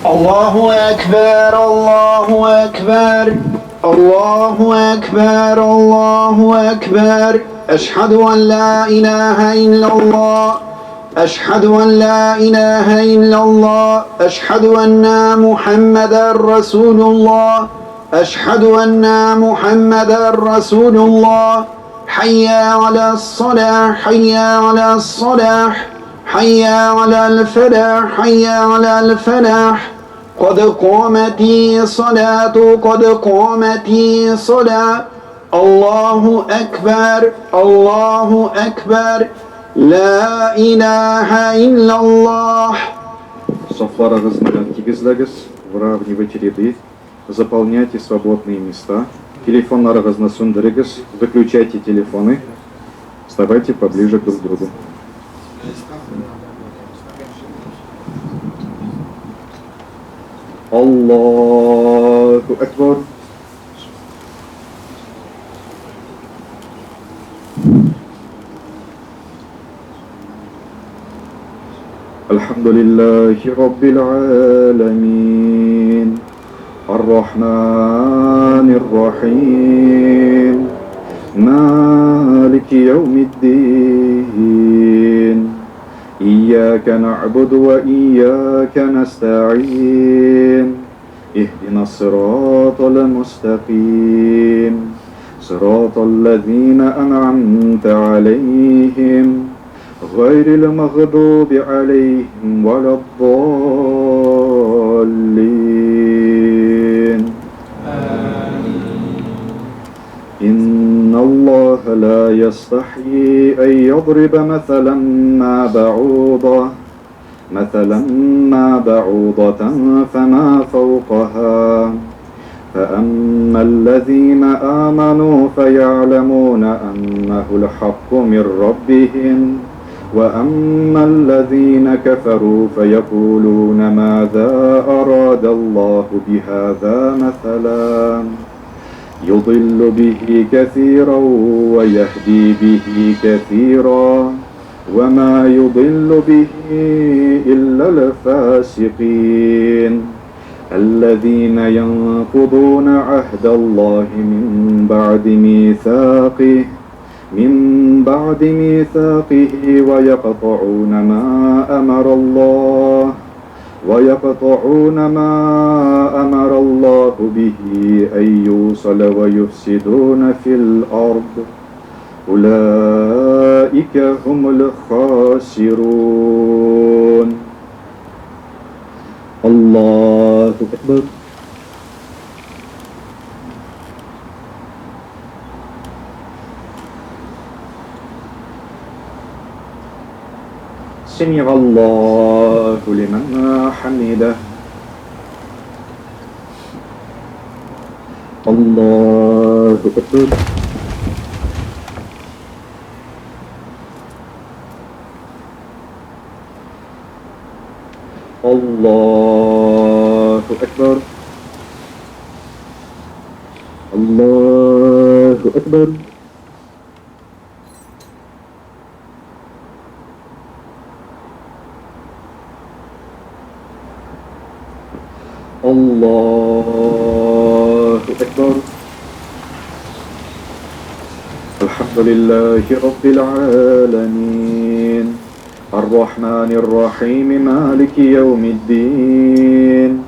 الله أكبر الله أكبر الله أكبر الله أكبر أشهد أن لا إله إلا الله أشهد أن لا إله إلا الله أشهد أن محمدا رسول الله أشهد أن محمدا رسول الله حي على الصلاة حي على الصلاة حي على الفلاح حي على الفلاح قد قامت الصلاة قد قامت الصلاة الله أكبر الله أكبر لا إله إلا الله. Сафларыгызны кигизлегиз, выравнивайте ряды, заполняйте свободные места, телефоннарыгызны сөндірігіз, выключайте телефоны, вставайте поближе друг к другу. Аллаху Акбар. الحمد لله رب العالمين الرحمن الرحيم مالك يوم الدين إياك نعبد وإياك نستعين اهدنا الصراط المستقيم صراط الذين أنعمت عليهم غير المغضوب عليهم ولا الضالين إن الله لا يستحيي أن يضرب مثلا ما بعوضة فما فوقها فأما الذين آمنوا فيعلمون أنه الحق من ربهم وأما الذين كفروا فيقولون ماذا أراد الله بهذا مثلا يضل به كثيرا ويهدي به كثيرا وما يضل به إلا الفاسقين الذين ينقضون عهد الله من بعد ميثاقه ويقطعون ما أمر الله به أن يوصل ويفسدون في الأرض أولئك هم الخاسرون. الله أكبر. سمع الله لمن حمده. الله أكبر. الله أكبر. الله أكبر. الله أكبر. الحمد لله رب العالمين الرحمن الرحيم مالك يوم الدين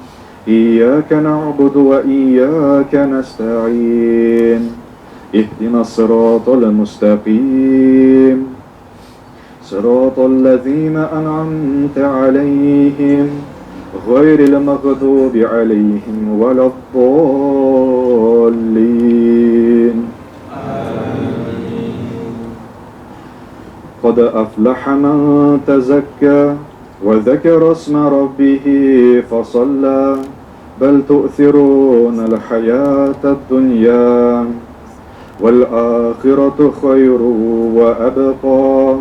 إياك نعبد وإياك نستعين اهدنا الصراط المستقيم صراط الذين أنعمت عليهم غير المغضوب عليهم ولا الضالين. قد أفلح من تزكى وذكر اسم ربه فصلى بل تؤثرون الحياة الدنيا والآخرة خير وأبقى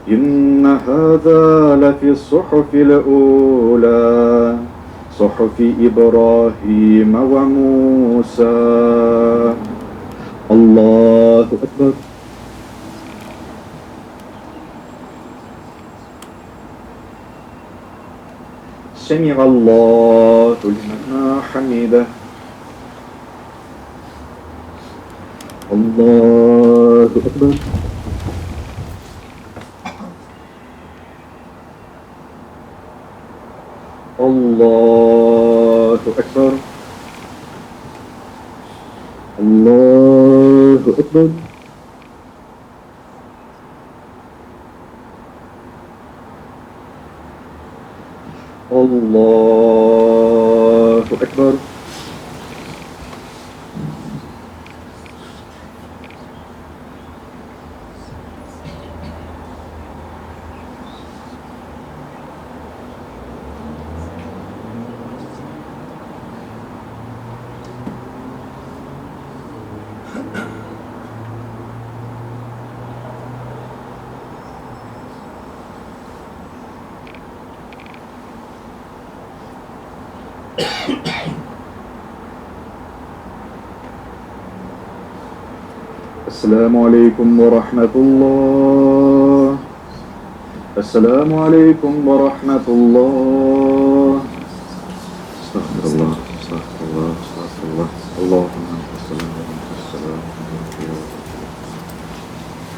إن هذا لفي الصحف الأولى صحف إبراهيم وموسى. الله أكبر. سمع الله لمن حمده. الله أكبر. الله أكبر. الله أكبر. الله أكبر. السلام عليكم ورحمة الله. السلام عليكم ورحمة الله. استغفر الله استغفر الله استغفر الله. اللهم انت السلام وانت السلام.